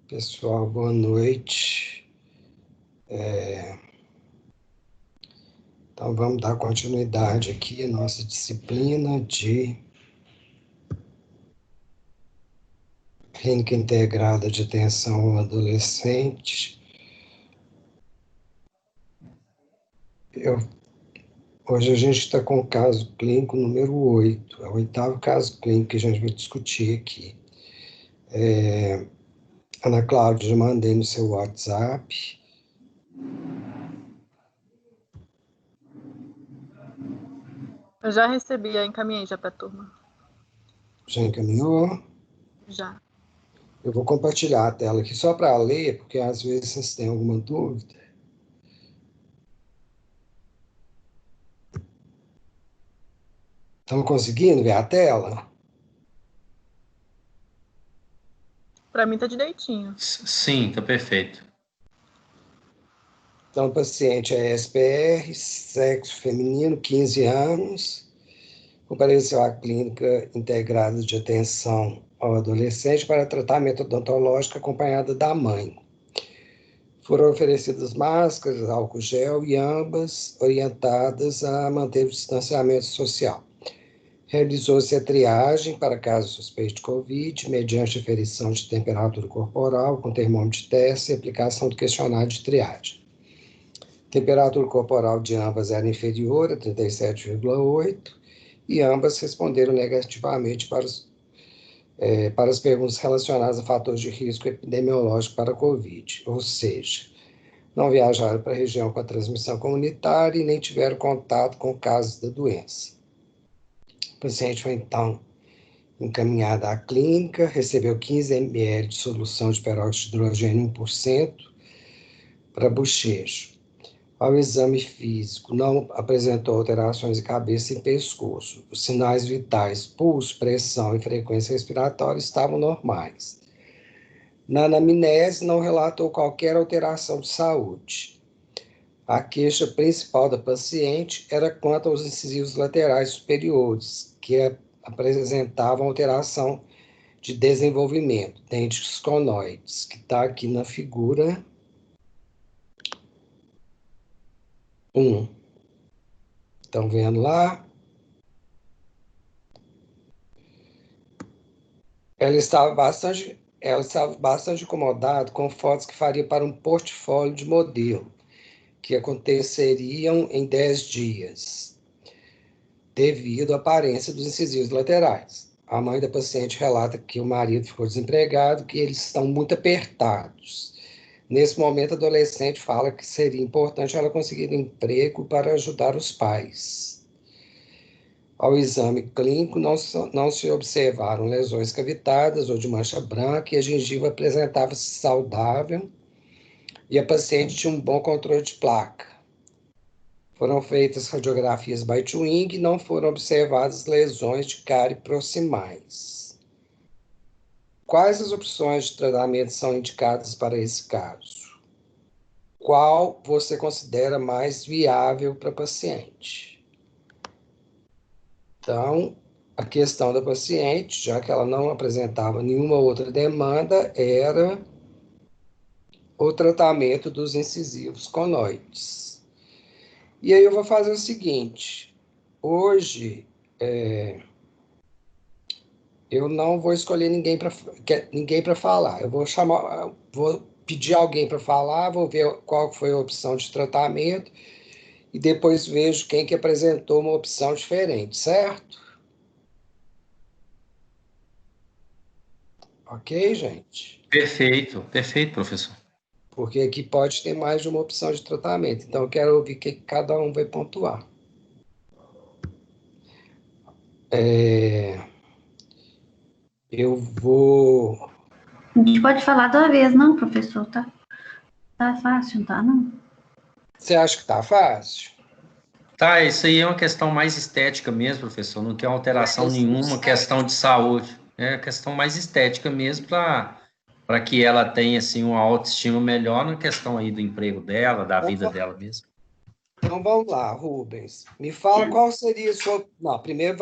Pessoal, boa noite. Então, vamos dar continuidade aqui à nossa disciplina de Clínica Integrada de Atenção ao Adolescente. Hoje a gente está com o caso clínico número 8, é o 8º caso clínico que a gente vai discutir aqui. Ana Cláudia, já mandei no seu WhatsApp. Eu já recebi, encaminhei já para a turma. Já encaminhou? Já. Eu vou compartilhar a tela aqui só para ler, porque às vezes vocês têm alguma dúvida. Estão conseguindo ver a tela? Para mim tá direitinho. Sim, tá perfeito. Então, o paciente é SPR, sexo feminino, 15 anos, compareceu à clínica integrada de atenção ao adolescente para tratamento odontológico acompanhada da mãe. Foram oferecidas máscaras, álcool gel e ambas orientadas a manter o distanciamento social. Realizou-se a triagem para caso suspeito de Covid, mediante aferição de temperatura corporal com termômetro de teste e aplicação do questionário de triagem. Temperatura corporal de ambas era inferior a 37,8 e ambas responderam negativamente para as perguntas relacionadas a fatores de risco epidemiológico para a Covid, ou seja, não viajaram para a região com a transmissão comunitária e nem tiveram contato com casos da doença. O paciente foi, então, encaminhado à clínica, recebeu 15 ml de solução de peróxido de hidrogênio 1% para bochecho. Ao exame físico, não apresentou alterações de cabeça e pescoço. Os sinais vitais, pulso, pressão e frequência respiratória estavam normais. Na anamnese, não relatou qualquer alteração de saúde. A queixa principal da paciente era quanto aos incisivos laterais superiores, que apresentavam alteração de desenvolvimento, dentes conoides, que está aqui na figura 1. Estão vendo lá? Ela estava bastante incomodada com fotos que faria para um portfólio de modelo, que aconteceriam em 10 dias, devido à aparência dos incisivos laterais. A mãe da paciente relata que o marido ficou desempregado, que eles estão muito apertados. Nesse momento, a adolescente fala que seria importante ela conseguir um emprego para ajudar os pais. Ao exame clínico, não se observaram lesões cavitadas ou de mancha branca e a gengiva apresentava-se saudável e a paciente tinha um bom controle de placa. Foram feitas radiografias Bite-Wing e não foram observadas lesões de cárie proximais. Quais as opções de tratamento são indicadas para esse caso? Qual você considera mais viável para a paciente? Então, a questão da paciente, já que ela não apresentava nenhuma outra demanda, era o tratamento dos incisivos conoides. E aí eu vou fazer o seguinte, hoje eu não vou escolher ninguém para falar, eu vou pedir alguém para falar, vou ver qual foi a opção de tratamento e depois vejo quem que apresentou uma opção diferente, certo? Ok, gente? Perfeito, perfeito, professor. Porque aqui pode ter mais de uma opção de tratamento. Então, eu quero ouvir o que cada um vai pontuar. Eu vou... A gente pode falar de uma vez, não, professor? Tá fácil, não tá, não? Você acha que tá fácil? Tá, isso aí é uma questão mais estética mesmo, professor. Não tem alteração nenhuma, questão de saúde. É questão mais estética mesmo para que ela tenha assim uma autoestima melhor na questão aí do emprego dela, da vida dela mesmo. Então vamos lá, Rubens. Me fala qual seria a sua... Não, primeiro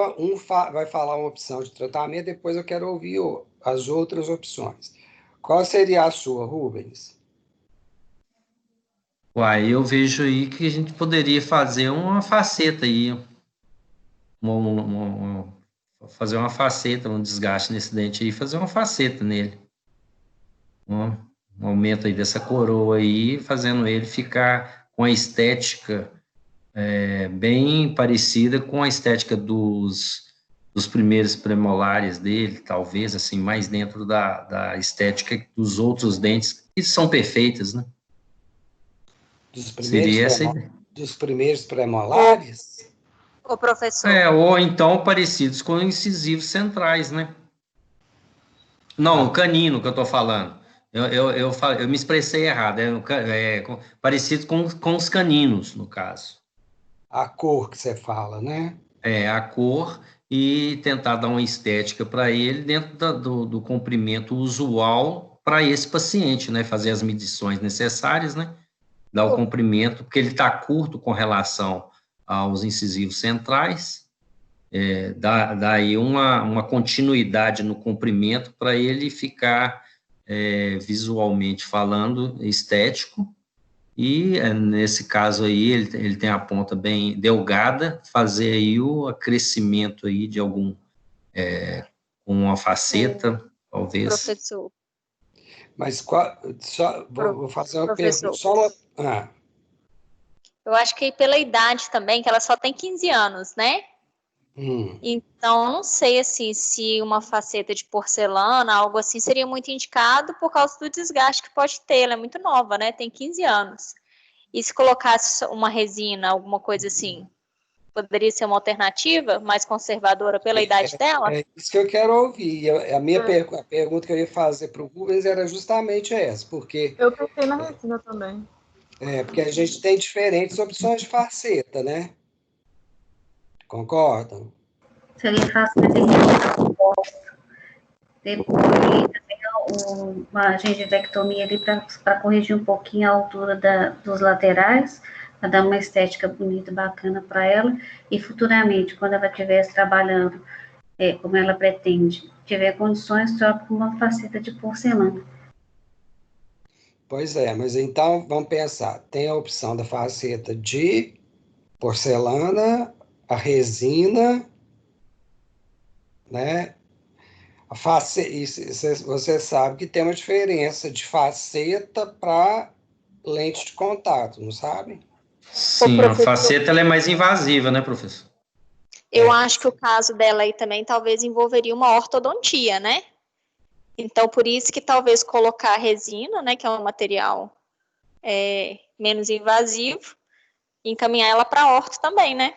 vai falar uma opção de tratamento, depois eu quero ouvir as outras opções. Qual seria a sua, Rubens? Uai, eu vejo aí que a gente poderia fazer uma faceta aí, fazer uma faceta, um desgaste nesse dente aí, fazer uma faceta nele. Um aumento aí dessa coroa aí, fazendo ele ficar com a estética bem parecida com a estética dos primeiros premolares dele, talvez, assim, mais dentro da estética dos outros dentes, que são perfeitas, né? Seria essa ideia. Dos primeiros premolares? Ô, professor. Ou então parecidos com incisivos centrais, né? Não, o canino que eu estou falando. Eu me expressei errado. Parecido com os caninos, no caso. A cor que você fala, né? A cor e tentar dar uma estética para ele dentro do comprimento usual para esse paciente, né? Fazer as medições necessárias, né? Dar o comprimento, porque ele está curto com relação aos incisivos centrais, dá aí uma continuidade no comprimento para ele ficar visualmente falando estético, e nesse caso aí ele tem a ponta bem delgada, fazer aí o acrescimento aí de algum, com uma faceta, talvez. Professor. Mas vou fazer uma professor. pergunta. Eu acho que pela idade também, que ela só tem 15 anos, né? Então, não sei assim, se uma faceta de porcelana, algo assim, seria muito indicado por causa do desgaste que pode ter. Ela é muito nova, né? Tem 15 anos. E se colocasse uma resina, alguma coisa assim, poderia ser uma alternativa mais conservadora pela idade dela? É isso que eu quero ouvir. A pergunta que eu ia fazer para o Rubens era justamente essa, porque... Eu pensei na resina também. Porque a gente tem diferentes opções de faceta, né? Concordam? Seria fácil depois uma gengivectomia ali para corrigir um pouquinho a altura dos laterais, para dar uma estética bonita, bacana para ela, e futuramente, quando ela estiver trabalhando como ela pretende, tiver condições, troca com uma faceta de porcelana. Pois é, mas então vamos pensar. Tem a opção da faceta de porcelana, a resina, né? Você sabe que tem uma diferença de faceta para lente de contato, não sabe? Sim, a faceta ela é mais invasiva, né, professor? Eu acho que o caso dela aí também talvez envolveria uma ortodontia, né? Então, por isso que talvez colocar a resina, né, que é um material menos invasivo, e encaminhar ela para orto também, né?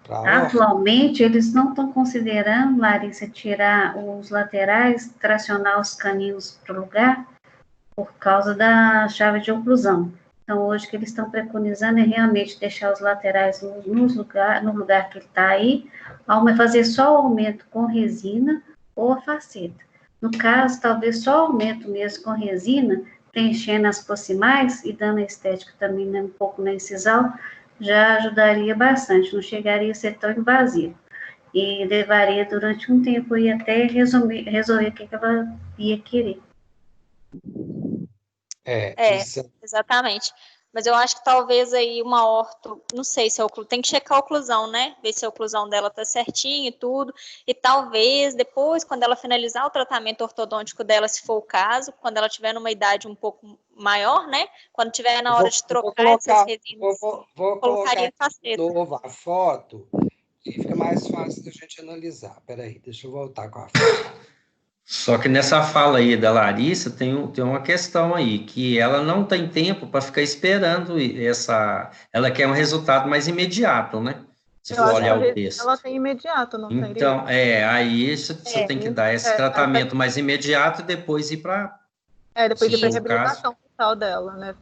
Atualmente, eles não estão considerando, Larissa, tirar os laterais, tracionar os caninos para o lugar, por causa da chave de oclusão. Então, hoje, o que eles estão preconizando é realmente deixar os laterais no lugar que ele está aí, fazer só o aumento com resina ou a faceta. No caso, talvez só o aumento mesmo com resina, preenchendo as proximais e dando a estética também um pouco na incisal, já ajudaria bastante, não chegaria a ser tão invasivo. E levaria durante um tempo e até resolver o que ela ia querer. Exatamente. Mas eu acho que talvez aí uma orto, não sei se tem que checar a oclusão, né? Ver se a oclusão dela tá certinha e tudo. E talvez depois, quando ela finalizar o tratamento ortodôntico dela, se for o caso, quando ela tiver numa idade um pouco maior, né? Quando tiver na hora de trocar essas resinas, vou colocar de novo a foto e fica mais fácil da gente analisar. Peraí, deixa eu voltar com a foto. Só que nessa fala aí da Larissa tem uma questão aí, que ela não tem tempo para ficar esperando ela quer um resultado mais imediato, né? Se for olhar o texto. Ela tem imediato, não tem? Então, aí você tem que dar esse tratamento mais imediato e depois ir para... depois ir para a reabilitação total dela, né?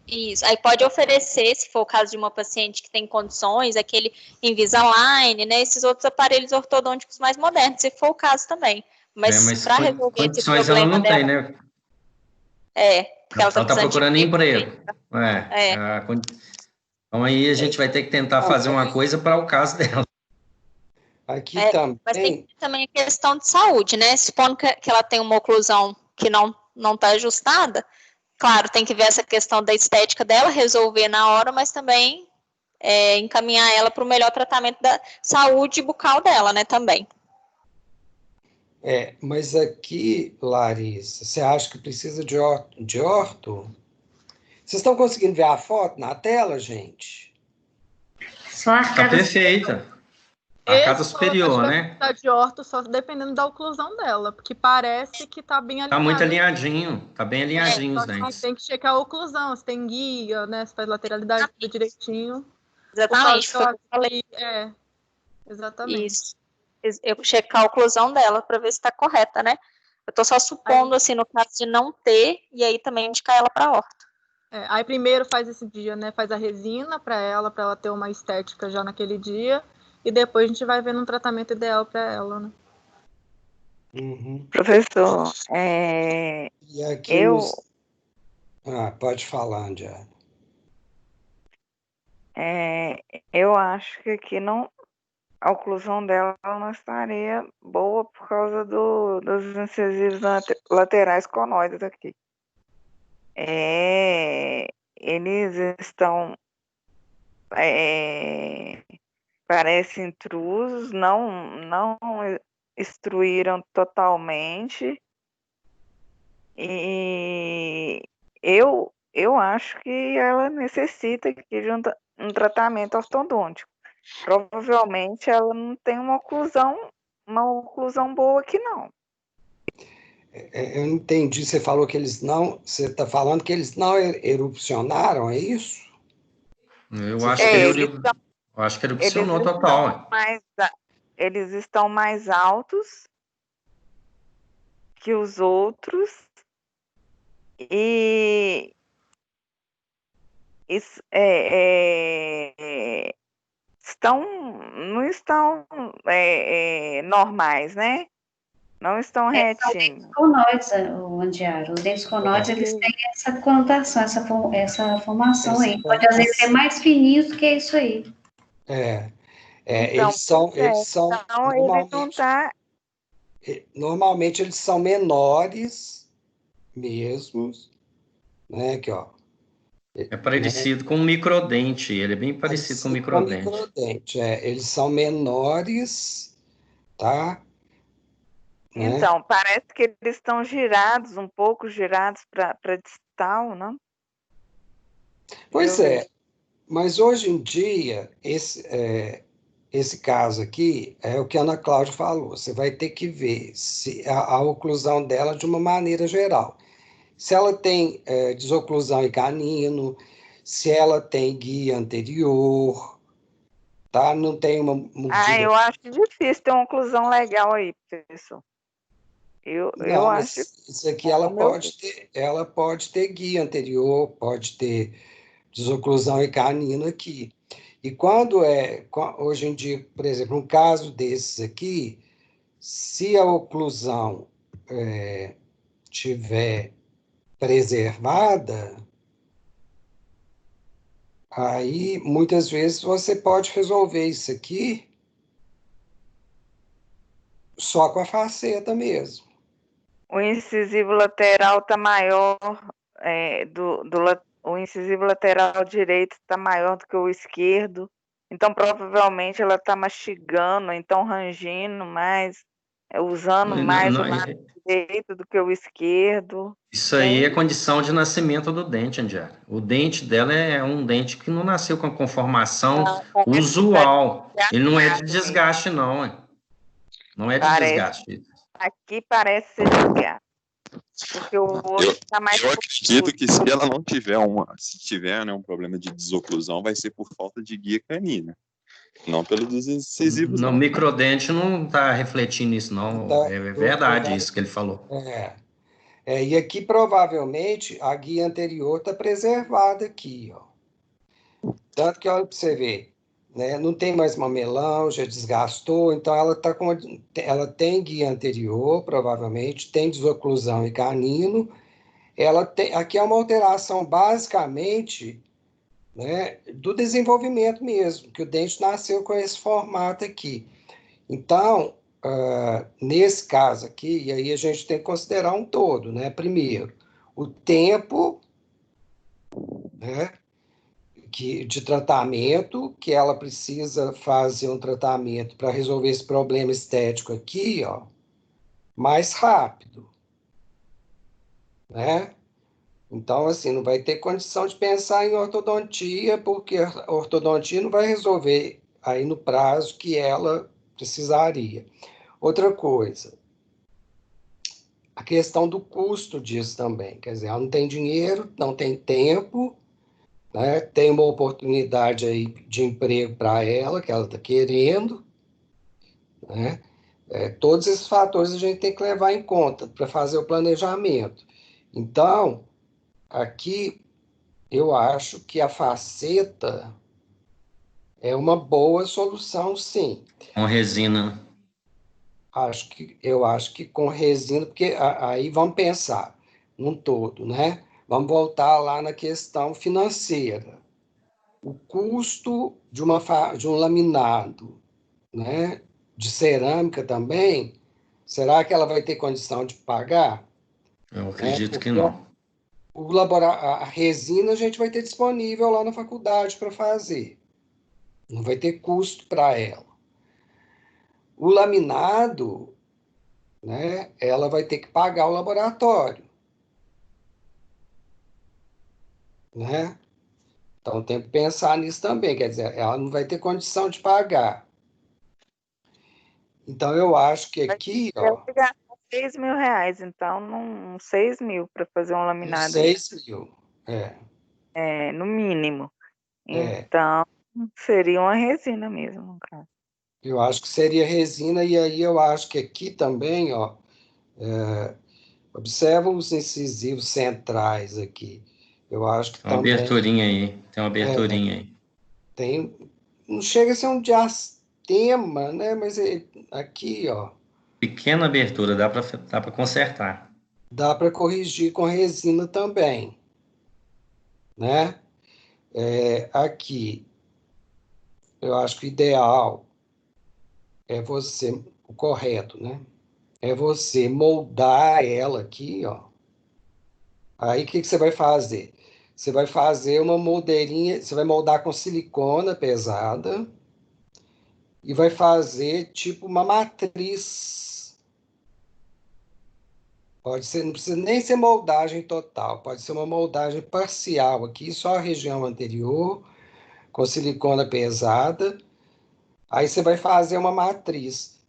Isso, aí pode oferecer, se for o caso de uma paciente que tem condições, aquele Invisalign, né? Esses outros aparelhos ortodônticos mais modernos, se for o caso também. Mas para resolver esse problema ela não dela, tem, né? Porque ela está procurando emprego. Então aí a gente vai ter que tentar fazer uma coisa para o caso dela. Aqui também. Mas tem também a questão de saúde, né? Supondo que ela tem uma oclusão que não está ajustada, claro, tem que ver essa questão da estética dela, resolver na hora, mas também encaminhar ela para o melhor tratamento da saúde bucal dela, né, também. Mas aqui, Larissa, você acha que precisa de orto? Vocês estão conseguindo ver a foto na tela, gente? Só a Tá perfeita. A arcada superior, né? Tá de orto só dependendo da oclusão dela, porque parece que tá bem alinhado. Tá muito alinhadinho, tá bem alinhadinho os dentes. Tem que checar a oclusão, se tem guia, né? Se faz lateralidade tudo direitinho. Exatamente, foi o que eu falei. Exatamente. Isso. Eu checar a oclusão dela para ver se está correta, né? Eu tô só supondo, assim, no caso de não ter, e aí também indicar ela para orto. Aí primeiro faz esse dia, né? Faz a resina para ela ter uma estética já naquele dia. E depois a gente vai vendo um tratamento ideal para ela, né? Uhum. Professor, E aqui pode falar, Andiara. Eu acho que aqui a oclusão dela não estaria boa por causa dos incisivos laterais conóides aqui. Eles estão parecem intrusos, não extruíram totalmente, e eu acho que ela necessita aqui de um tratamento ortodôntico. Provavelmente ela não tem uma oclusão boa aqui, não. Eu não entendi, você falou que você está falando que eles não erupcionaram, é isso? Eu acho que erupcionou total. Eles estão mais altos que os outros e não estão normais, né? Não estão retinhos. Os conóides, o Andiaro. Os dentes conóides, eles têm essa conotação, essa formação aí. Pode, às vezes, ser mais fininhos do que isso aí. Então, eles são normalmente eles são menores mesmo, né? Aqui, ó. É parecido com um microdente, ele é bem parecido com um microdente. Eles são menores, tá? Então, parece que eles estão girados, um pouco girados para distal, não? Pois mas hoje em dia, esse caso aqui é o que a Ana Cláudia falou. Você vai ter que ver se a oclusão dela de uma maneira geral. Se ela tem desoclusão em canino, se ela tem guia anterior, tá? Não tem uma medida... eu acho difícil ter uma oclusão legal aí, professor. Eu acho... Isso aqui ela pode ter guia anterior, pode ter desoclusão em canino aqui. E hoje em dia, por exemplo, um caso desses aqui, se a oclusão tiver preservada, aí muitas vezes você pode resolver isso aqui só com a faceta mesmo. O incisivo lateral está maior, o incisivo lateral direito está maior do que o esquerdo, então provavelmente ela está mastigando, então rangindo mais, usando mais o lado direito do que o esquerdo. Isso aí é condição de nascimento do dente, Andiara. O dente dela é um dente que não nasceu com a conformação usual. Ele não é de desgaste, não. Não é de desgaste. Aqui parece ser desgaste. Porque o outro está mais... Eu acredito que se ela não tiver se tiver, né, um problema de desoclusão, vai ser por falta de guia canina. Não pelos incisivos. Não, o microdente não está refletindo isso, não. É verdade isso que ele falou. E aqui, provavelmente, a guia anterior está preservada aqui, ó. Tanto que, olha para você ver, né, não tem mais mamelão, já desgastou, então ela tem guia anterior, provavelmente, tem desoclusão e canino. Aqui é uma alteração, basicamente, né, do desenvolvimento mesmo, que o dente nasceu com esse formato aqui. Então, nesse caso aqui, e aí a gente tem que considerar um todo, né? Primeiro, o tempo, né, de tratamento, que ela precisa fazer um tratamento para resolver esse problema estético aqui, ó, mais rápido, né? Então, assim, não vai ter condição de pensar em ortodontia, porque a ortodontia não vai resolver aí no prazo que ela precisaria. Outra coisa, a questão do custo disso também. Quer dizer, ela não tem dinheiro, não tem tempo, né? Tem uma oportunidade aí de emprego para ela, que ela está querendo, né? Todos esses fatores a gente tem que levar em conta para fazer o planejamento. Então, aqui eu acho que a faceta é uma boa solução, sim. Com resina. Eu acho que com resina, porque aí vamos pensar num todo, né? Vamos voltar lá na questão financeira. O custo de um laminado, né, de cerâmica também, será que ela vai ter condição de pagar? Eu Né? acredito Porque que não. a resina a gente vai ter disponível lá na faculdade para fazer. Não vai ter custo para ela. O laminado, né, ela vai ter que pagar o laboratório, né? Então tem que pensar nisso também, quer dizer, ela não vai ter condição de pagar. Então eu acho que aqui, Eu ó, vou gastar R$ 6.000, então, 6.000 para fazer um laminado aí. 6.000, No mínimo. é. Então, seria uma resina mesmo, cara. Eu acho que seria resina, e aí eu acho que aqui também, ó, observa os incisivos centrais aqui. Eu acho que Tem uma também aberturinha aí. Tem uma aberturinha aí. tem, não chega a ser um diastema, né? Mas aqui, ó, Pequena abertura, dá para consertar. dá para corrigir com resina também, né? Aqui, eu acho que o ideal é você, o correto, né? É você moldar ela aqui, ó. Aí o que você vai fazer? Você vai fazer uma moldeirinha, você vai moldar com silicona pesada e vai fazer tipo uma matriz. Pode ser, não precisa nem ser moldagem total, pode ser uma moldagem parcial aqui, só a região anterior, com silicona pesada. Aí você vai fazer uma matriz.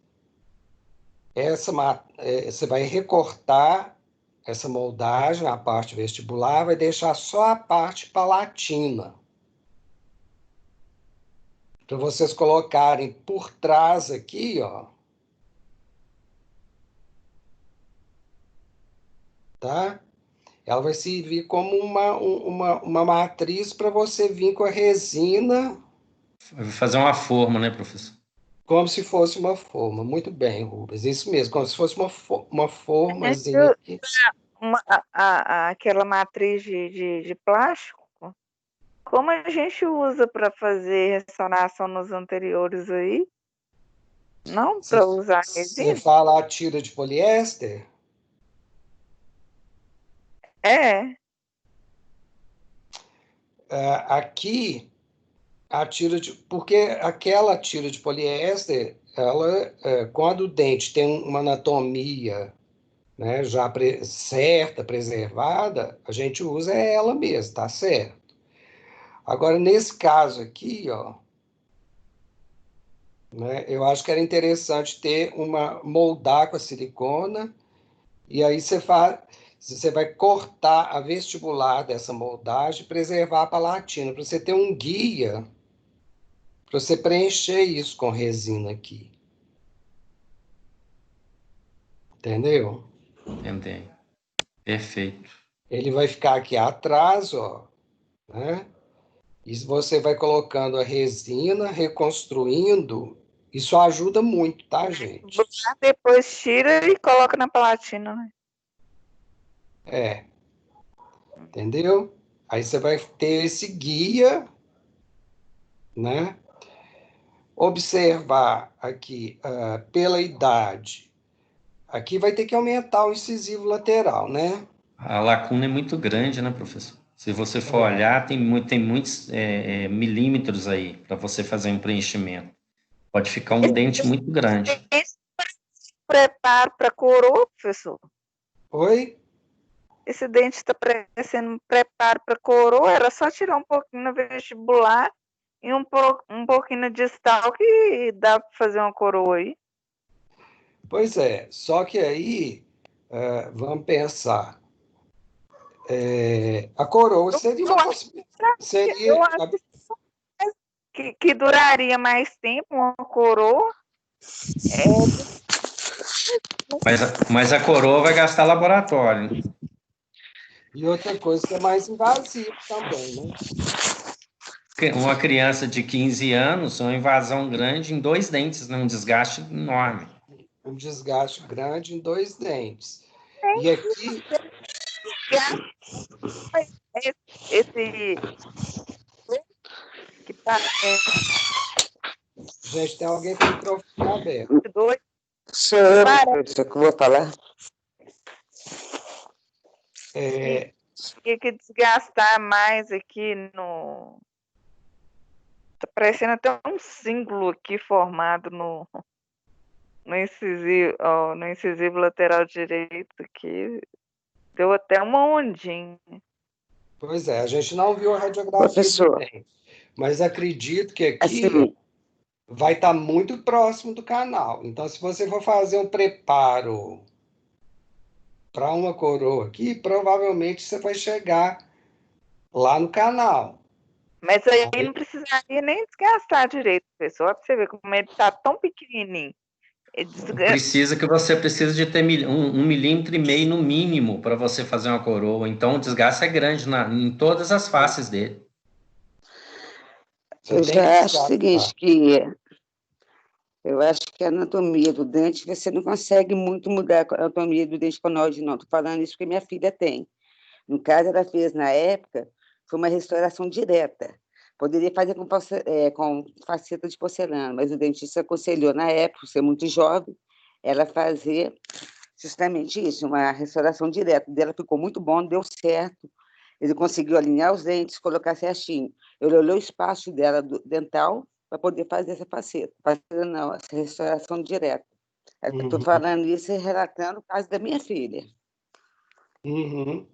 Você vai recortar essa moldagem, a parte vestibular, vai deixar só a parte palatina. Para vocês colocarem por trás aqui, ó. Tá? Ela vai servir como uma matriz para você vir com a resina. Vou fazer uma forma, né, professor? Como se fosse uma forma. Muito bem, Rubens. Isso mesmo, como se fosse uma formazinha. Gente, aquela matriz de plástico, como a gente usa para fazer ressonância nos anteriores aí? Não para usar Você resina? fala a tira de poliéster? É. Aqui, a tira de... Porque aquela tira de poliéster, ela, quando o dente tem uma anatomia, né, já certa, preservada, a gente usa ela mesmo, tá certo? Agora, nesse caso aqui, ó, né, eu acho que era interessante ter moldar com a silicona, e aí você vai cortar a vestibular dessa moldagem e preservar a palatina, para você ter um guia, para você preencher isso com resina aqui. Entendeu? Entendi. Perfeito. Ele vai ficar aqui atrás, ó, né? E você vai colocando a resina, reconstruindo. Isso ajuda muito, tá, gente? Depois tira e coloca na palatina, né? Entendeu? Aí você vai ter esse guia, né? Observar aqui pela idade, aqui vai ter que aumentar o incisivo lateral, né? A lacuna é muito grande, né, professor? Se você for olhar, tem muitos milímetros aí para você fazer um preenchimento. Pode ficar um dente muito grande. Esse preparo para coroa, professor? Oi? Esse dente está parecendo um preparo para coroa, era só tirar um pouquinho no vestibular e um pouquinho no distal que dá para fazer uma coroa aí. Pois é, só que aí, vamos pensar, a coroa seria uma possibilidade. Eu acho que duraria mais tempo uma coroa. Mas a coroa vai gastar laboratório. E outra coisa que é mais invasiva também, né? Uma criança de 15 anos, uma invasão grande em 2 dentes, né? Um desgaste enorme. Um desgaste grande em 2 dentes. E aqui... Esse... que Gente, tem alguém com o microfone aberto. Sou eu, professor, que vou falar. Tinha que desgastar mais aqui no... Tá parecendo até um símbolo aqui formado no incisivo lateral direito aqui. Deu até uma ondinha. Pois é, a gente não viu a radiografia do dente, mas acredito que aqui vai estar muito próximo do canal. Então, se você for fazer um preparo para uma coroa aqui, provavelmente você vai chegar lá no canal. Mas aí não precisaria nem desgastar direito, pessoal, para você ver como ele está tão pequenininho. Você precisa de ter 1,5 milímetro no mínimo para você fazer uma coroa. Então, o desgaste é grande em todas as faces dele. Eu já acho o seguinte, que eu acho que a anatomia do dente, você não consegue muito mudar a anatomia do dente conoide, não. Estou falando isso porque minha filha tem. No caso, ela fez, na época, foi uma restauração direta. Poderia fazer com faceta de porcelana, mas o dentista aconselhou, na época, por ser muito jovem, ela fazer justamente isso, uma restauração direta. Dela ficou muito bom, deu certo. Ele conseguiu alinhar os dentes, colocar certinho. Ele olhou o espaço dela dental para poder fazer essa faceta. Não, essa restauração direta. Estou falando isso e relatando o caso da minha filha. Uhum.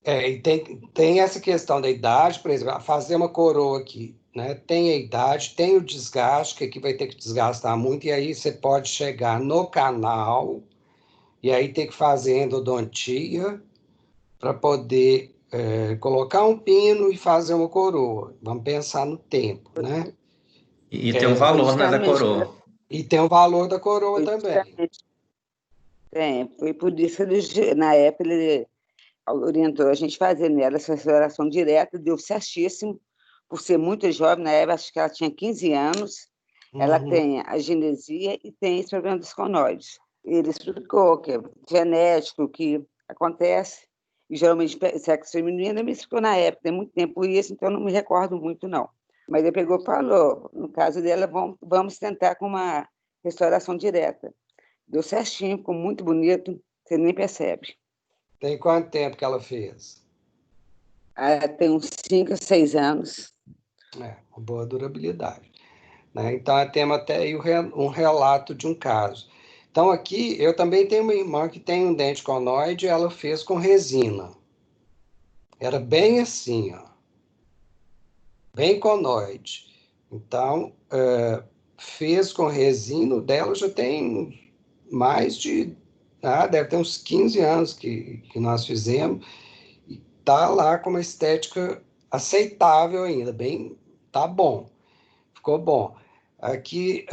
E tem essa questão da idade, por exemplo, fazer uma coroa aqui, né? Tem a idade, tem o desgaste, que aqui vai ter que desgastar muito, e aí você pode chegar no canal, e aí ter que fazer endodontia para poder colocar um pino e fazer uma coroa. Vamos pensar no tempo, né? E tem o valor, né, da coroa. E tem o valor da coroa também. Foi por isso que na época ele orientou a gente fazer nela essa restauração direta, deu certíssimo, por ser muito jovem, na época acho que ela tinha 15 anos, ela tem a genesia e tem esse problema dos conoides. Ele explicou que é genético, que acontece, e geralmente sexo feminino, me explicou na época, tem muito tempo isso, então não me recordo muito, não. Mas ele pegou e falou, no caso dela, vamos tentar com uma restauração direta. Deu certinho, ficou muito bonito, você nem percebe. Tem quanto tempo que ela fez? Tem uns 5 a 6 anos. Uma boa durabilidade. Né? Então, temos até aí um relato de um caso. Então, aqui, eu também tenho uma irmã que tem um dente conoide, ela fez com resina. Era bem assim, ó. Bem conoide. Então, fez com resina, o dela já tem mais de... deve ter uns 15 anos que nós fizemos. E tá lá com uma estética aceitável ainda, tá bom. Ficou bom. Aqui,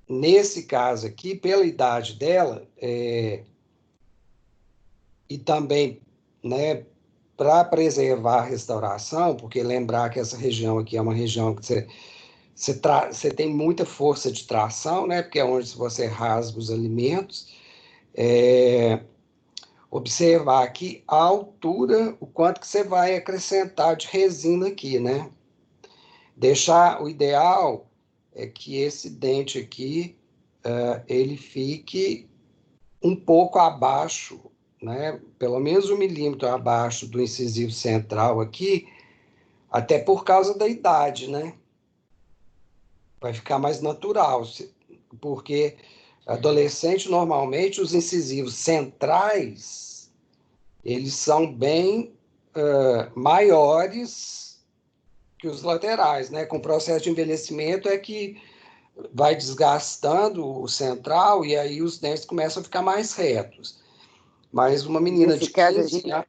nesse caso aqui, pela idade dela, e também, né, para preservar a restauração, porque lembrar que essa região aqui é uma região que você tem muita força de tração, né, porque é onde você rasga os alimentos, observar aqui a altura, o quanto que você vai acrescentar de resina aqui, né? O ideal é que esse dente aqui, ele fique um pouco abaixo, né? Pelo menos 1 milímetro abaixo do incisivo central aqui, até por causa da idade, né? Vai ficar mais natural, porque adolescente, normalmente, os incisivos centrais, eles são bem maiores que os laterais, né? Com o processo de envelhecimento é que vai desgastando o central e aí os dentes começam a ficar mais retos. Mas uma menina de 15 anos...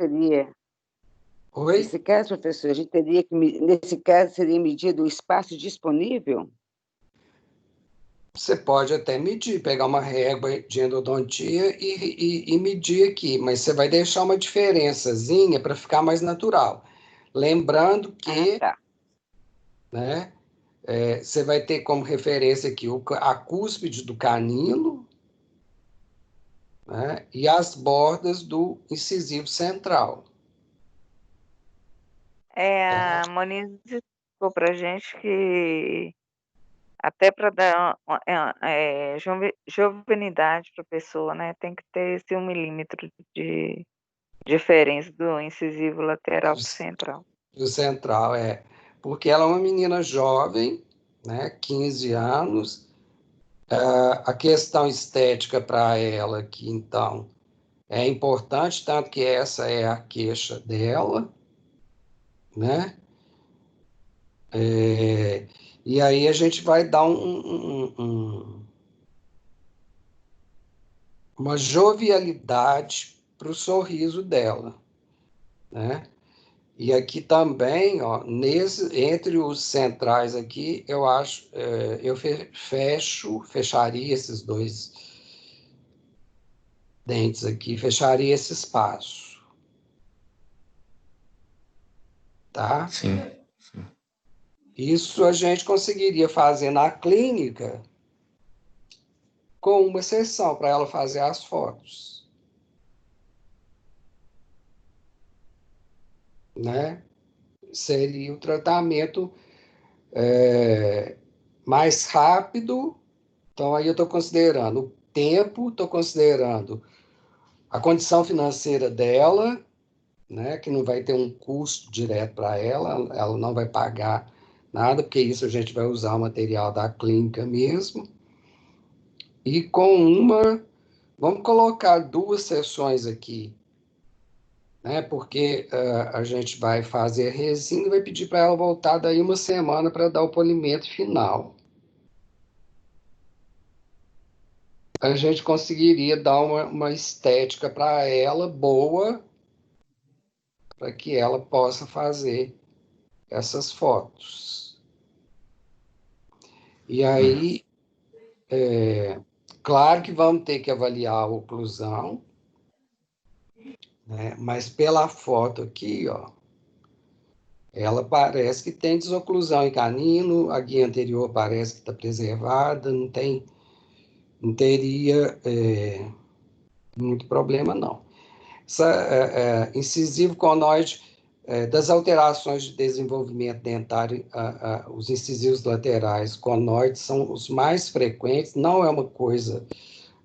Oi? Nesse caso, professor, a gente teria que, nesse caso, seria medido o espaço disponível? Você pode até medir, pegar uma régua de endodontia e medir aqui, mas você vai deixar uma diferençazinha para ficar mais natural. Lembrando que né, você vai ter como referência aqui a cúspide do canino, né, e as bordas do incisivo central. A Moniz explicou para a gente que até para dar jovenilidade para a pessoa, né, tem que ter esse 1 milímetro de diferença do incisivo lateral para o central. Do central, porque ela é uma menina jovem, né, 15 anos, a questão estética para ela aqui, então, é importante, tanto que essa é a queixa dela, né? E aí a gente vai dar uma jovialidade para o sorriso dela, né? E aqui também, ó, entre os centrais aqui, eu acho, eu fecharia esses 2 dentes aqui, fecharia esse espaço. Tá? Sim. Isso a gente conseguiria fazer na clínica com uma sessão para ela fazer as fotos. Né? Seria o tratamento mais rápido. Então, aí eu estou considerando o tempo, estou considerando a condição financeira dela, né, que não vai ter um custo direto para ela não vai pagar nada, porque isso a gente vai usar o material da clínica mesmo. E vamos colocar 2 sessões aqui, né, porque a gente vai fazer resina e vai pedir para ela voltar daí 1 semana para dar o polimento final. A gente conseguiria dar uma estética para ela boa, para que ela possa fazer essas fotos. E aí, claro que vamos ter que avaliar a oclusão, né? Mas pela foto aqui, ó, ela parece que tem desoclusão em canino, a guia anterior parece que está preservada, não teria muito problema, não. Incisivo conoide, das alterações de desenvolvimento dentário, os incisivos laterais conoides são os mais frequentes, não é uma coisa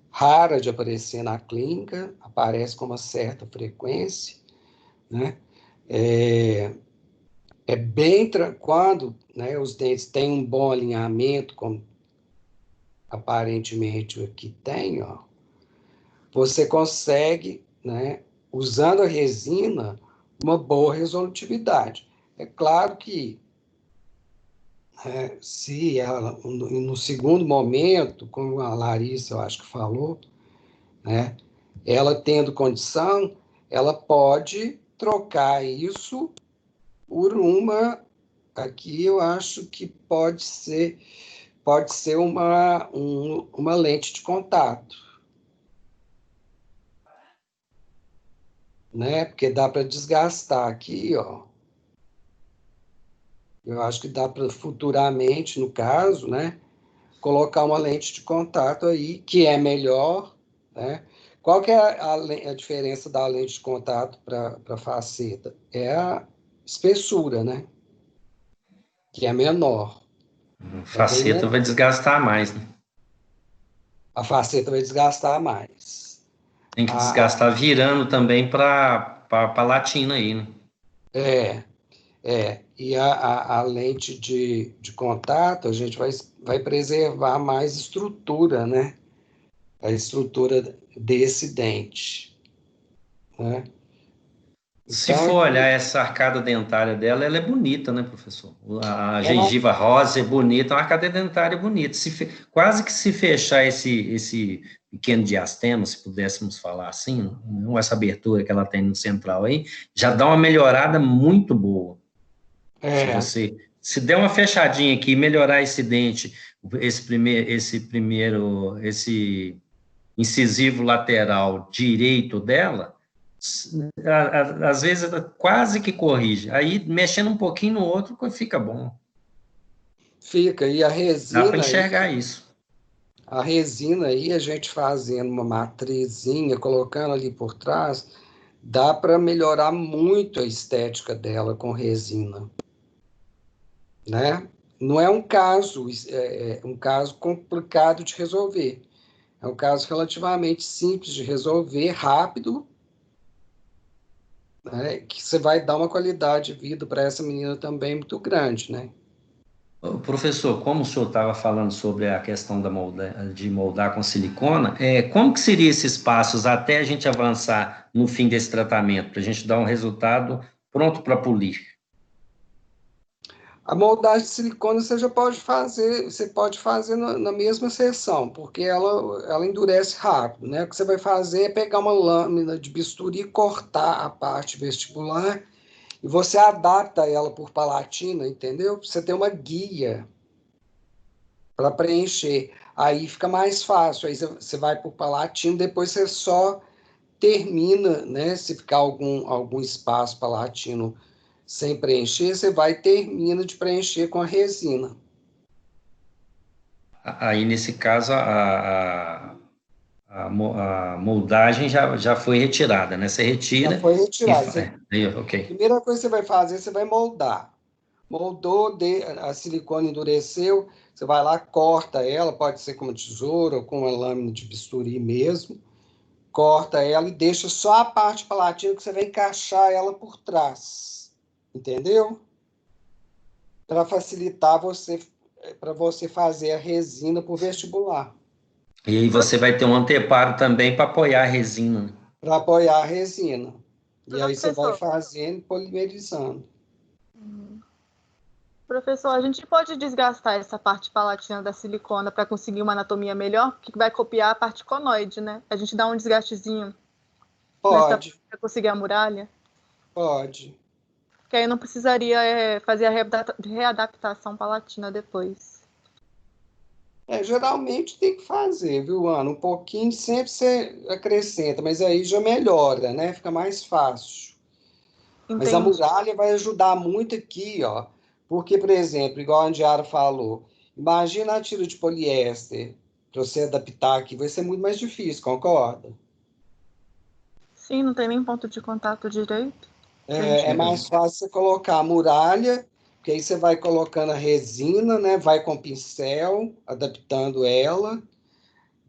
rara de aparecer na clínica, aparece com uma certa frequência, né? Quando, né, os dentes têm um bom alinhamento, como aparentemente aqui tem, ó, você consegue, né, usando a resina, uma boa resolutividade. É claro que se ela, no segundo momento, como a Larissa, eu acho que falou, né, ela tendo condição, ela pode trocar isso por aqui eu acho que pode ser uma lente de contato, né? Porque dá para desgastar aqui, ó. Eu acho que dá para futuramente, no caso, né, colocar uma lente de contato aí, que é melhor, né? Qual que é a diferença da lente de contato para faceta? É a espessura, né? que é menor. A faceta vai desgastar mais, né? A faceta vai desgastar mais. Tem que desgastar virando também para palatina aí, né? E a lente de contato, a gente vai preservar mais estrutura, né? A estrutura desse dente, né? Se for olhar essa arcada dentária dela, ela é bonita, né, professor? A gengiva rosa é bonita, uma arcada dentária bonita. Quase que se fechar esse pequeno diastema, se pudéssemos falar assim, não essa abertura que ela tem no central aí, já dá uma melhorada muito boa. Se der uma fechadinha aqui e melhorar esse dente, esse incisivo lateral direito dela, às vezes quase que corrige. Aí, mexendo um pouquinho no outro, fica bom. Fica, e a resina... Dá para enxergar isso. A resina aí, a gente fazendo uma matrizinha, colocando ali por trás, dá para melhorar muito a estética dela com resina. Né? Não é um caso complicado de resolver. É um caso relativamente simples de resolver, rápido, né, que você vai dar uma qualidade de vida para essa menina também muito grande, né? Professor, como o senhor estava falando sobre a questão de moldar com silicona, como que seriam esses passos até a gente avançar no fim desse tratamento, para a gente dar um resultado pronto para polir? A moldagem de silicone você pode fazer na mesma sessão, porque ela endurece rápido, né? O que você vai fazer é pegar uma lâmina de bisturi e cortar a parte vestibular e você adapta ela por palatina, entendeu? Você tem uma guia para preencher. Aí fica mais fácil, aí você vai por palatina, depois você só termina, né? Se ficar algum espaço palatino sem preencher, você vai e termina de preencher com a resina. Aí, nesse caso, a moldagem já foi retirada, né? Você retira... Já foi retirada. Ok. A primeira coisa que você vai fazer, você vai moldar. Moldou, a silicone endureceu, você vai lá, corta ela, pode ser com uma tesoura ou com uma lâmina de bisturi mesmo, corta ela e deixa só a parte palatina que você vai encaixar ela por trás. Entendeu? Para facilitar para você fazer a resina por vestibular. E aí você vai ter um anteparo também para apoiar a resina. Para apoiar a resina. E aí você vai fazendo e polimerizando. Professor, a gente pode desgastar essa parte palatina da silicona para conseguir uma anatomia melhor? Porque vai copiar a parte conoide, né? A gente dá um desgastezinho. Pode. Para conseguir a muralha? Pode. Que aí não precisaria fazer a readaptação palatina depois. Geralmente tem que fazer, viu, Ana? Um pouquinho sempre você acrescenta, mas aí já melhora, né? Fica mais fácil. Entendi. Mas a muralha vai ajudar muito aqui, ó. Porque, por exemplo, igual a Andiara falou, imagina a tira de poliéster para você adaptar aqui, vai ser muito mais difícil, concorda? Sim, não tem nem ponto de contato direito. É mais fácil você colocar a muralha, porque aí você vai colocando a resina, né? Vai com pincel, adaptando ela,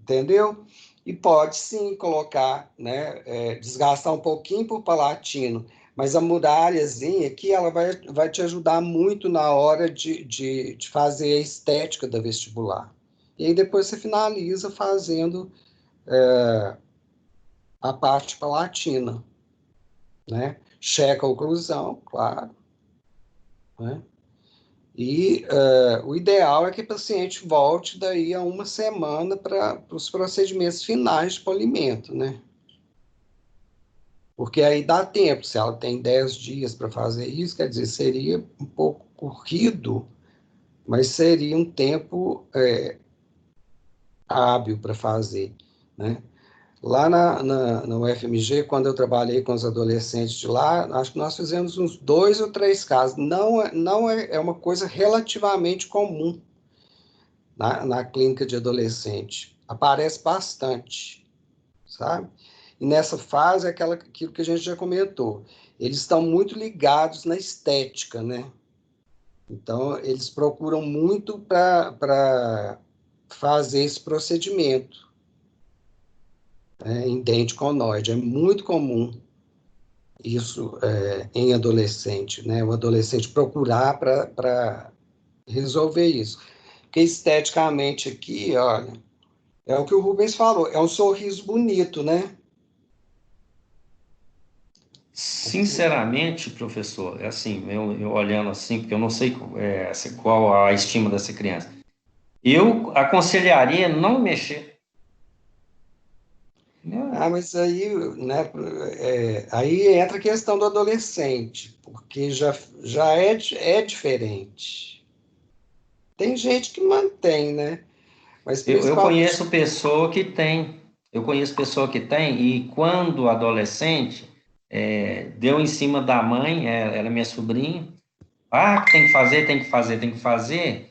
entendeu? E pode sim colocar, né? Desgastar um pouquinho por palatino, mas a muralhazinha aqui, ela vai te ajudar muito na hora de fazer a estética da vestibular. E aí depois você finaliza fazendo a parte palatina, né? Checa a oclusão, claro. Né? E o ideal é que o paciente volte daí a uma semana para os procedimentos finais de polimento, né? Porque aí dá tempo, se ela tem 10 dias para fazer isso, quer dizer, seria um pouco corrido, mas seria um tempo hábil para fazer, né? Lá na UFMG, quando eu trabalhei com os adolescentes de lá, acho que nós fizemos uns 2 ou 3 casos. Não é uma coisa relativamente comum na clínica de adolescente. Aparece bastante, sabe? E nessa fase, aquilo que a gente já comentou. Eles estão muito ligados na estética, né? Então, eles procuram muito para fazer esse procedimento, né, em dente conoide. É muito comum isso em adolescente, né? O adolescente procurar para resolver isso. Porque esteticamente aqui, olha, é o que o Rubens falou, é um sorriso bonito, né? Sinceramente, professor, é assim, eu olhando assim, porque eu não sei qual a estima dessa criança, eu aconselharia não mexer. Mas aí, né, aí entra a questão do adolescente, porque já é diferente. Tem gente que mantém, né? Mas Eu principalmente... conheço pessoa que tem, e quando adolescente, deu em cima da mãe, ela é minha sobrinha, que tem que fazer, tem que fazer, tem que fazer,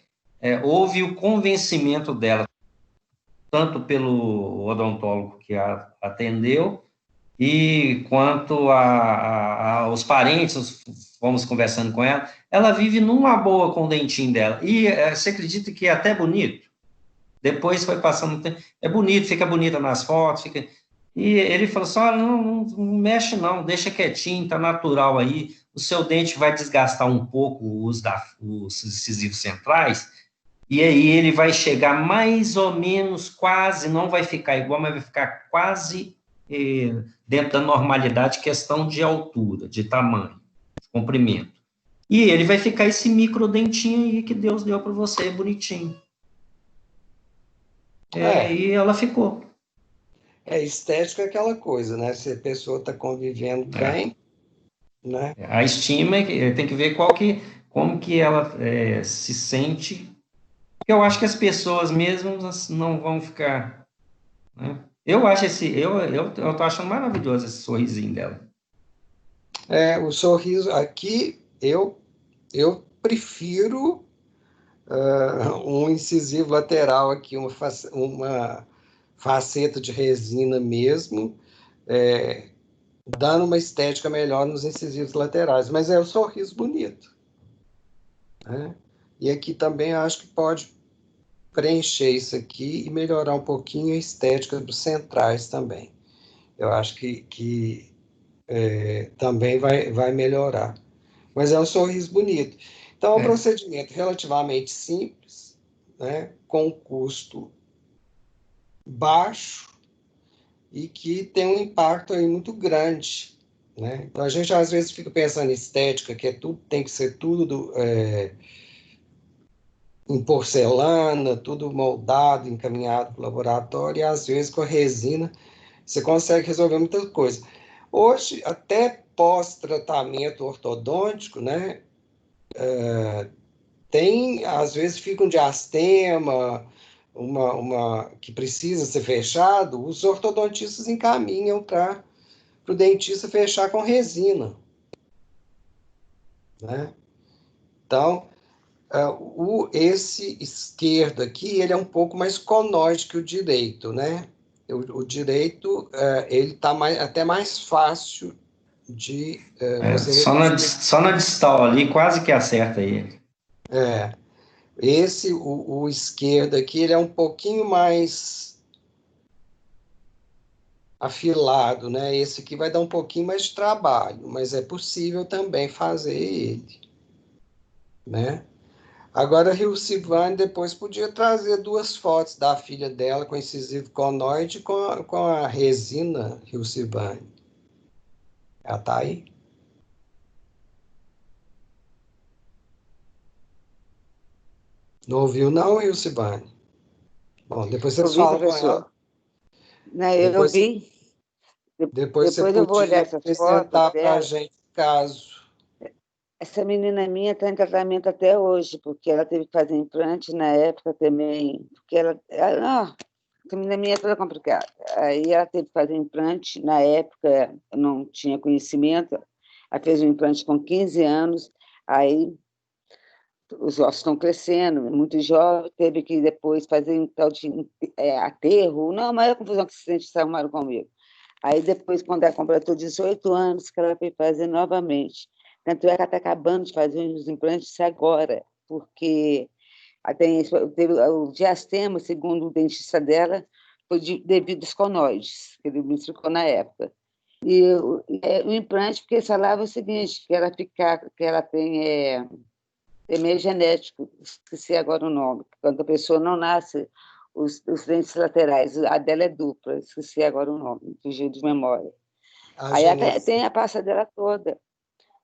houve o convencimento dela, tanto pelo odontólogo que a atendeu, e quanto aos parentes, fomos conversando com ela, ela vive numa boa com o dentinho dela, e você acredita que é até bonito? Depois foi passando o tempo, é bonito, fica bonita nas fotos, fica... E ele falou assim, olha, não mexe não, deixa quietinho, tá natural aí, o seu dente vai desgastar um pouco os incisivos centrais, e aí ele vai chegar mais ou menos, quase, não vai ficar igual, mas vai ficar quase dentro da normalidade, questão de altura, de tamanho, de comprimento. E ele vai ficar esse microdentinho aí que Deus deu para você, bonitinho. E ela ficou. Estética é aquela coisa, né? Se a pessoa está convivendo bem, né? A estima tem que ver como que ela se sente. Porque eu acho que as pessoas mesmas não vão ficar, né? Eu acho eu tô achando maravilhoso esse sorrisinho dela. O sorriso aqui, eu prefiro um incisivo lateral aqui, uma faceta de resina mesmo, dando uma estética melhor nos incisivos laterais, mas é um sorriso bonito, né? E aqui também eu acho que pode preencher isso aqui e melhorar um pouquinho a estética dos centrais também. Eu acho que também vai melhorar. Mas é um sorriso bonito. Então, é um procedimento relativamente simples, né, com custo baixo e que tem um impacto aí muito grande, né? Então, a gente às vezes fica pensando em estética, que tem que ser tudo em porcelana, tudo moldado, encaminhado para o laboratório, e às vezes com a resina você consegue resolver muita coisa. Hoje, até pós-tratamento ortodôntico, né, às vezes fica um diastema, que precisa ser fechado, os ortodontistas encaminham para o dentista fechar com resina, né? Então, esse esquerdo aqui, ele é um pouco mais conóide que o direito, né? O direito, ele está até mais fácil de você... Só na distal ali, quase que acerta ele. O esquerdo aqui, ele é um pouquinho mais afilado, né? Esse aqui vai dar um pouquinho mais de trabalho, mas é possível também fazer ele, né? Agora, a Rilcivane depois podia trazer 2 fotos da filha dela com incisivo conoide com a resina Rilcivane. Ela tá aí? Não ouviu, não, Rilcivane? Bom, depois vocês falam com ela. Não, eu vi. Depois você podia apresentar para a gente o caso. Essa menina minha está em tratamento até hoje, porque ela teve que fazer implante na época também, porque essa menina minha é toda complicada. Aí ela teve que fazer implante, na época eu não tinha conhecimento, ela fez um implante com 15 anos, aí os ossos estão crescendo, muito jovem, teve que depois fazer um tal de aterro, não, a maior confusão que se arrumaram comigo. Aí depois, quando ela completou 18 anos, que ela foi fazer novamente. Tanto é que ela está acabando de fazer os implantes agora. porque o diastema, segundo o dentista dela, foi devido aos conoides, que ele me explicou na época. E o implante, porque eles falavam o seguinte, que ela tem meio genético, esqueci agora o nome, quando a pessoa não nasce, os dentes laterais, a dela é dupla, esqueci agora o nome, fugiu de memória. Aí tem a pasta dela toda.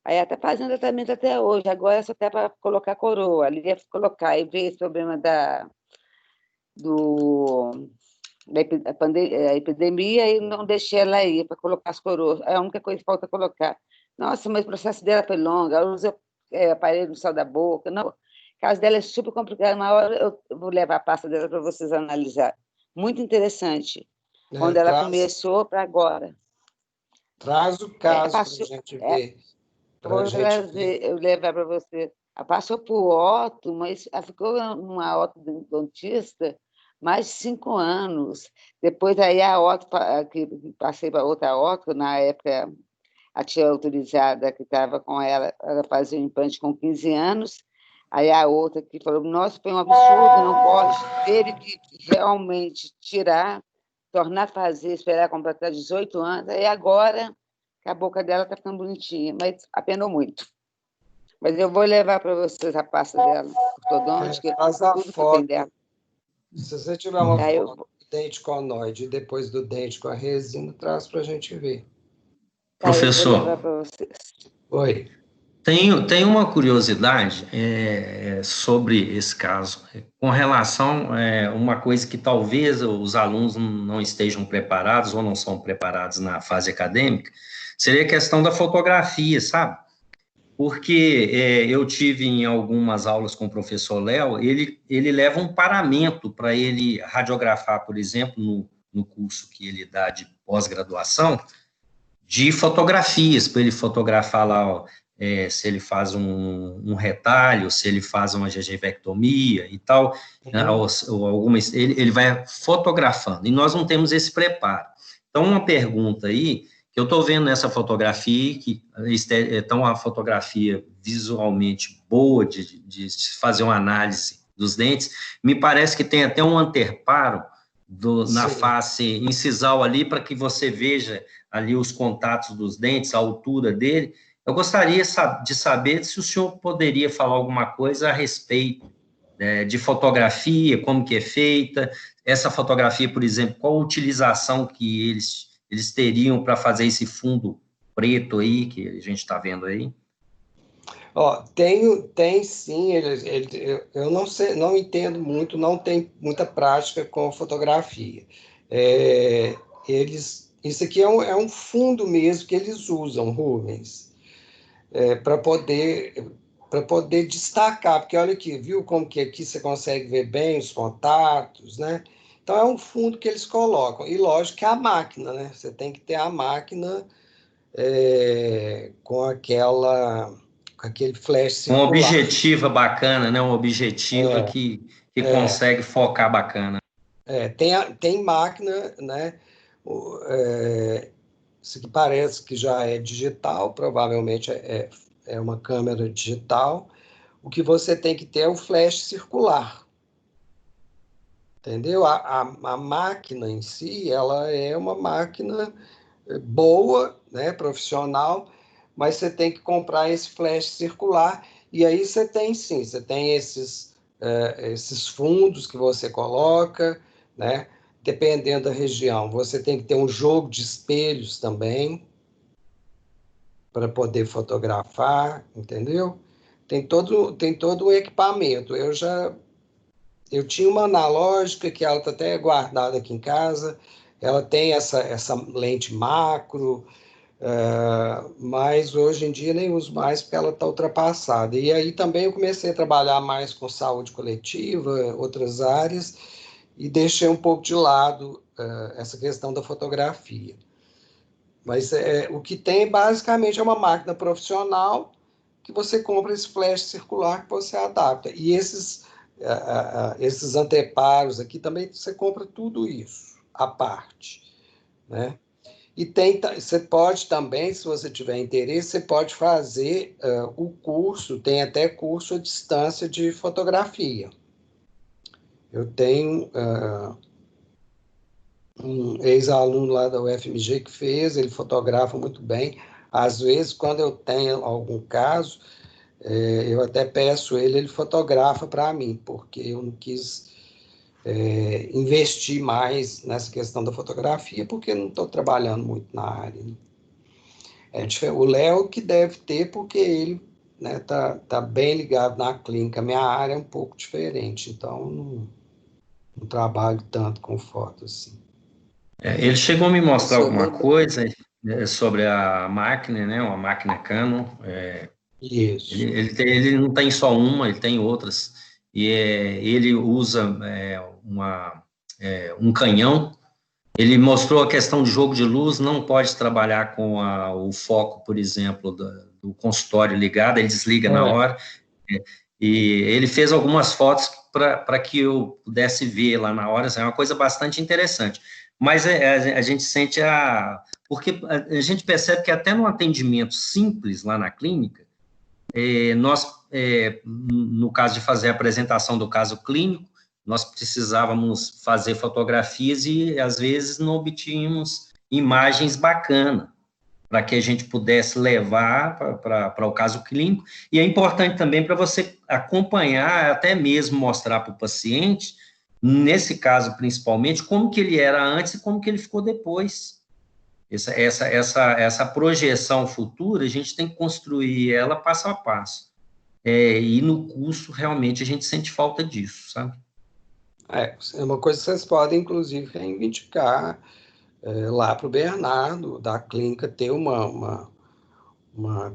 Aí ela está fazendo tratamento até hoje, agora só até para colocar coroa, ali é colocar, e ver esse problema da epidemia, e não deixei ela ir para colocar as coroas. É a única coisa que falta colocar. Nossa, mas o processo dela foi longo, ela usa aparelho no céu da boca. Não, o caso dela é super complicado. Uma hora eu vou levar a pasta dela para vocês analisar. Muito interessante. Quando ela começou para agora. Traz o caso para a gente ver. Eu levar para você. Ela passou por Otto, mas ela ficou numa ortodontista mais de 5 anos. Depois, aí a Otto, que passei para outra Otto, na época, a tia autorizada que estava com ela fazia um implante com 15 anos. Aí a outra que falou, nossa, foi um absurdo, não pode. Teve que realmente tirar, tornar a fazer, esperar completar 18 anos. Aí agora, a boca dela está ficando bonitinha, mas apenou muito. Mas eu vou levar para vocês a pasta dela, ortodôntica, tudo que tem dela. Se você tiver uma foto do dente conoide e depois do dente com a resina, traz para a gente ver. Professor, eu vou levar para vocês. Oi. Tem uma curiosidade sobre esse caso, com relação a uma coisa que talvez os alunos não estejam preparados ou não são preparados na fase acadêmica, seria a questão da fotografia, sabe? Porque eu tive em algumas aulas com o professor Léo, ele leva um paramento para ele radiografar, por exemplo, no curso que ele dá de pós-graduação, de fotografias, para ele fotografar lá, ó, se ele faz um retalho, se ele faz uma gengivectomia e tal, ou algumas, ele vai fotografando, e nós não temos esse preparo. Então, uma pergunta aí, que eu estou vendo nessa fotografia, que é uma fotografia visualmente boa de fazer uma análise dos dentes, me parece que tem até um anterparo na face incisal ali, para que você veja ali os contatos dos dentes, a altura dele. Eu gostaria de saber se o senhor poderia falar alguma coisa a respeito de fotografia, como que é feita, essa fotografia, por exemplo, qual a utilização que eles teriam para fazer esse fundo preto aí, que a gente está vendo aí? Tem sim, eu não sei, não entendo muito, não tem muita prática com fotografia. Isso aqui é um fundo mesmo que eles usam, Rubens, para poder destacar, porque olha aqui, viu como que aqui você consegue ver bem os contatos, né? Então, é um fundo que eles colocam. E, lógico, que é a máquina, né? Você tem que ter a máquina com aquele flash circular. Uma objetiva bacana, né? Uma objetiva que consegue focar bacana. Tem máquina, né? Isso que parece que já é digital, provavelmente é uma câmera digital. O que você tem que ter é o flash circular. Entendeu? A máquina em si, ela é uma máquina boa, né, profissional, mas você tem que comprar esse flash circular, e aí você tem esses fundos que você coloca, né, dependendo da região. Você tem que ter um jogo de espelhos também, para poder fotografar, entendeu? Tem todo o equipamento. Eu tinha uma analógica que ela está até guardada aqui em casa, ela tem essa lente macro, mas hoje em dia nem uso mais porque ela está ultrapassada. E aí também eu comecei a trabalhar mais com saúde coletiva, outras áreas, e deixei um pouco de lado essa questão da fotografia. Mas o que tem basicamente é uma máquina profissional que você compra esse flash circular que você adapta. E esses anteparos aqui também você compra tudo isso à parte, né? E você pode também, se você tiver interesse, você pode fazer o curso, tem até curso à distância de fotografia. Eu tenho um ex-aluno lá da UFMG que fez, ele fotografa muito bem. Às vezes, quando eu tenho algum caso, eu até peço ele fotografa para mim, porque eu não quis investir mais nessa questão da fotografia, porque não estou trabalhando muito na área. Né? O Léo que deve ter, porque ele tá bem ligado na clínica. Minha área é um pouco diferente, então não trabalho tanto com foto assim. Ele chegou a me mostrar alguma coisa sobre a máquina, né? Uma máquina Canon. Isso. Ele não tem só uma, ele tem outras. E ele usa um canhão. Ele mostrou a questão de jogo de luz, não pode trabalhar com o foco, por exemplo, do consultório ligado, ele desliga na hora. E ele fez algumas fotos para que eu pudesse ver lá na hora, assim, é uma coisa bastante interessante. Mas a gente sente porque a gente percebe que até no atendimento simples lá na clínica, nós, no caso de fazer a apresentação do caso clínico, nós precisávamos fazer fotografias e, às vezes, não obtínhamos imagens bacanas para que a gente pudesse levar para o caso clínico. E é importante também para você acompanhar, até mesmo mostrar para o paciente, nesse caso principalmente, como que ele era antes e como que ele ficou depois. Essa projeção futura, a gente tem que construir ela passo a passo. E no curso, realmente, a gente sente falta disso, sabe? É uma coisa que vocês podem, inclusive, reivindicar lá para o Bernardo, da clínica, ter uma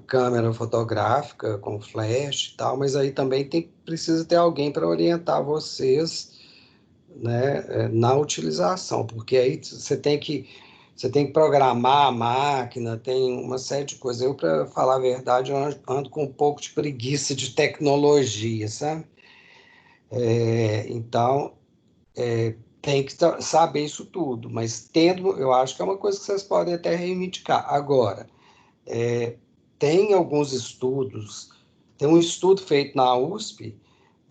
câmera fotográfica com flash e tal, mas aí também precisa ter alguém para orientar vocês, né, na utilização, porque aí você tem que programar a máquina, tem uma série de coisas. Eu, para falar a verdade, eu ando com um pouco de preguiça de tecnologia, sabe? Então, tem que saber isso tudo, mas eu acho que é uma coisa que vocês podem até reivindicar. Agora, tem alguns estudos, tem um estudo feito na USP,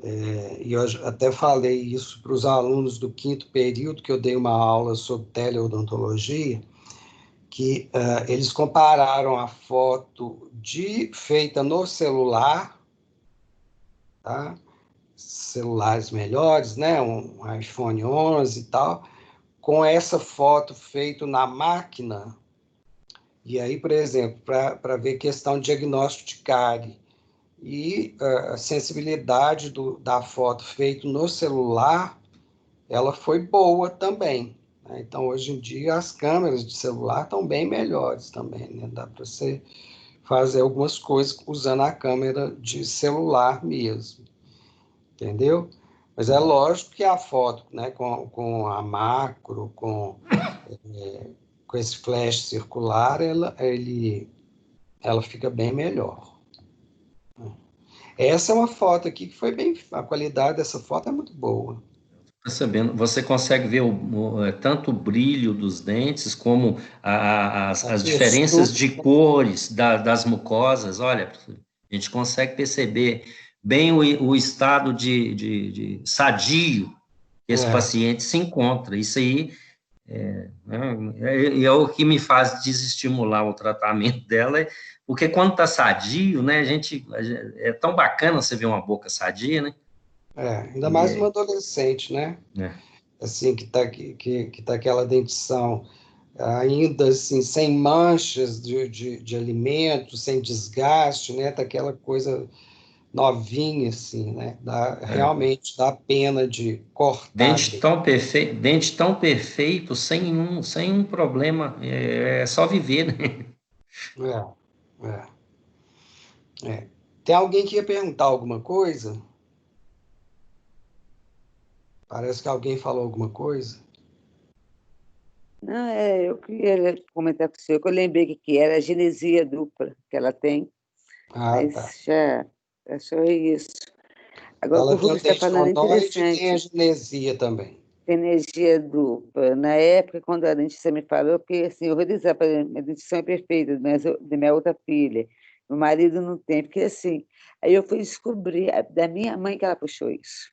e eu até falei isso para os alunos do 5º período, que eu dei uma aula sobre teleodontologia, que eles compararam a foto feita no celular, tá? Celulares melhores, né? Um iPhone 11 e tal, com essa foto feita na máquina. E aí, por exemplo, para ver questão de diagnóstico de cárie e a sensibilidade da foto feita no celular, ela foi boa também. Né? Então, hoje em dia, as câmeras de celular estão bem melhores também. Né? Dá para você fazer algumas coisas usando a câmera de celular mesmo. Entendeu? Mas é lógico que a foto, né, com a macro, com esse flash circular, ela fica bem melhor. Essa é uma foto aqui que foi a qualidade dessa foto é muito boa. Percebendo, você consegue ver tanto o brilho dos dentes, como as diferenças de cores das mucosas. Olha, a gente consegue perceber bem o estado de sadio que esse paciente se encontra. Isso aí é o que me faz desestimular o tratamento dela, porque quando está sadio, né, é tão bacana você ver uma boca sadia, né? Ainda mais uma adolescente, né? Assim, que tá aquela dentição ainda assim, sem manchas de alimento, sem desgaste, né? Tá aquela coisa novinha, assim, né? Realmente dá pena de cortar. Dente tão perfeito, sem um problema, é só viver, né? Tem alguém que ia perguntar alguma coisa? Parece que alguém falou alguma coisa. Não, eu queria comentar com o senhor, que eu lembrei que era a genesia dupla que ela tem. Mas já só isso. Agora, ela o que o Rubens está falando é interessante. Tem a genesia também. energia dupla. Na época, quando a dentista me falou, porque assim, horrorizada, a dentição é perfeita, da minha outra filha, meu marido não tem, porque assim, aí eu fui descobrir da minha mãe que ela puxou isso.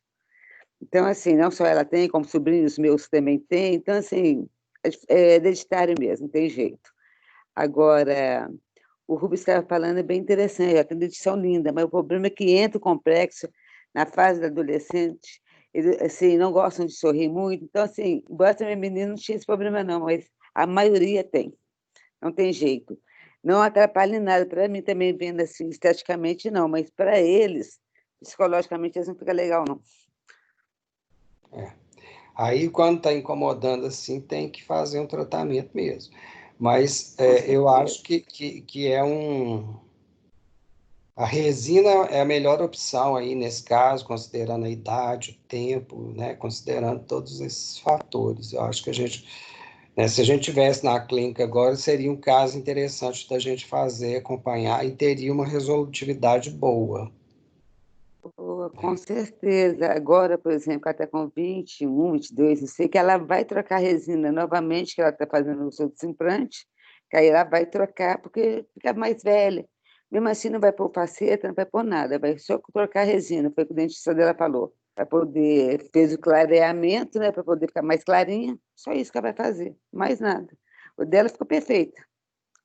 Então, assim, não só ela tem, como sobrinhos meus também têm, então, assim, é hereditário mesmo, não tem jeito. Agora, o Rubens estava falando, é bem interessante, ela tem dentição linda, mas o problema é que entra o complexo na fase da adolescente, eles, assim, não gostam de sorrir muito, então, assim, embora também menino não tinha esse problema não, mas a maioria tem, não tem jeito. Não atrapalha em nada, para mim também, vendo assim, esteticamente não, mas para eles, psicologicamente, eles não fica legal, não. Aí, quando está incomodando assim, tem que fazer um tratamento mesmo. Mas eu acho que é a resina é a melhor opção aí nesse caso, considerando a idade, o tempo, né? Considerando todos esses fatores. Eu acho que a gente, né, se a gente tivesse na clínica agora, seria um caso interessante da gente fazer, acompanhar e teria uma resolutividade boa. Com certeza. Agora, por exemplo, até com 21, 22, eu sei que ela vai trocar resina novamente, que ela está fazendo os outros implantes, que aí ela vai trocar, porque fica mais velha. Mesmo assim, não vai pôr faceta, não vai pôr nada, vai só trocar resina, foi o que o dentista dela falou. Para poder, fez o clareamento, né, para poder ficar mais clarinha, só isso que ela vai fazer, mais nada. O dela ficou perfeita.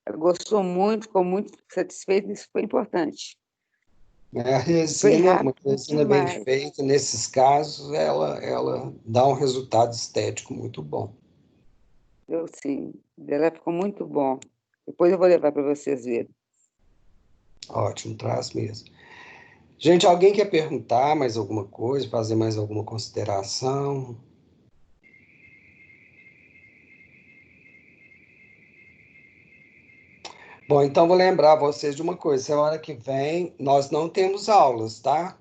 Ela gostou muito, ficou muito satisfeita, isso foi importante. A resina, uma resina bem feita, nesses casos, ela dá um resultado estético muito bom. Eu sim, ela ficou muito bom. Depois eu vou levar para vocês verem. Ótimo, traz mesmo. Gente, alguém quer perguntar mais alguma coisa, fazer mais alguma consideração? Bom, então vou lembrar vocês de uma coisa. Semana que vem nós não temos aulas, tá?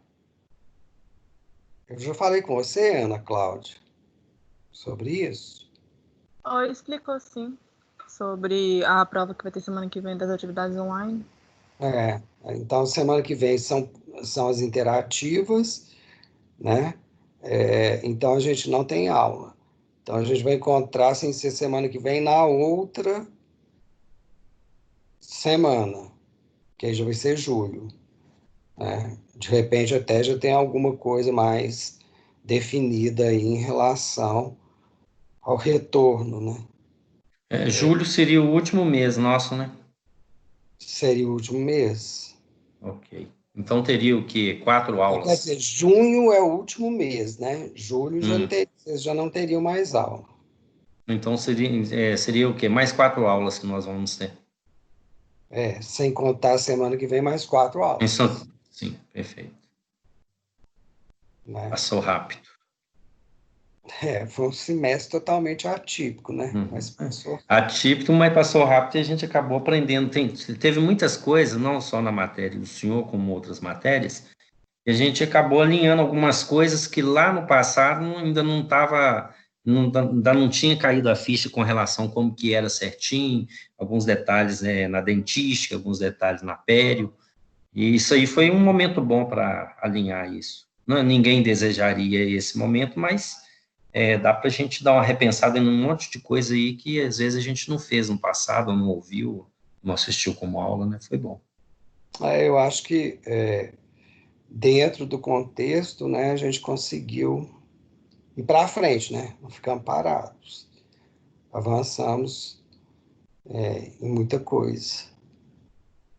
Eu já falei com você, Ana Cláudia, sobre isso. Explicou sim, sobre a prova que vai ter semana que vem das atividades online. Então semana que vem são as interativas, né? Então a gente não tem aula. Então a gente vai encontrar sem ser semana que vem na outra semana, que aí já vai ser julho, né? De repente até já tem alguma coisa mais definida aí em relação ao retorno, né? Julho seria o último mês nosso, né? Seria o último mês. Ok. Então teria o quê? 4 aulas? Quer dizer, junho é o último mês, né? Julho vocês já não teriam mais aula. Então seria o quê? Mais 4 aulas que nós vamos ter. Sem contar a semana que vem, mais 4 aulas. Sim, perfeito. Né? Passou rápido. Foi um semestre totalmente atípico, né? Mas passou. Atípico, mas passou rápido e a gente acabou aprendendo. Teve muitas coisas, não só na matéria do senhor, como outras matérias, e a gente acabou alinhando algumas coisas que lá no passado ainda não estava, ainda não tinha caído a ficha com relação a como que era certinho, alguns detalhes na dentística, alguns detalhes na pério, e isso aí foi um momento bom para alinhar isso. Ninguém desejaria esse momento, mas dá para a gente dar uma repensada em um monte de coisa aí que às vezes a gente não fez no passado, não ouviu, não assistiu como aula, né? Foi bom. Eu acho que dentro do contexto, né, a gente conseguiu ir para frente, né? Não ficamos parados. Avançamos em muita coisa.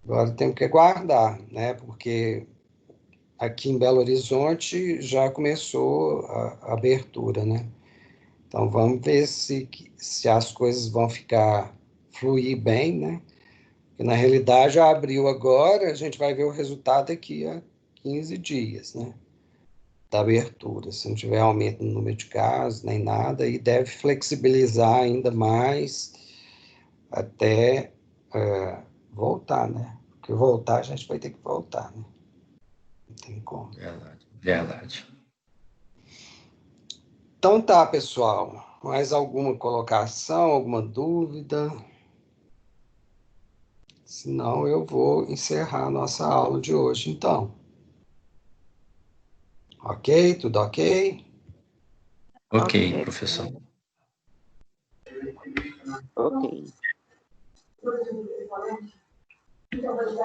Agora temos que aguardar, né? Porque aqui em Belo Horizonte já começou a abertura, né? Então vamos ver se as coisas vão fluir bem, né? Porque na realidade já abriu agora, a gente vai ver o resultado daqui a 15 dias, né? Da abertura. Se não tiver aumento no número de casos, nem nada, e deve flexibilizar ainda mais até voltar, né? Porque voltar, a gente vai ter que voltar, né? Não tem como. Verdade. Então tá, pessoal. Mais alguma colocação, alguma dúvida? Senão eu vou encerrar a nossa aula de hoje, então. Ok? Tudo ok? Ok, professor. Ok.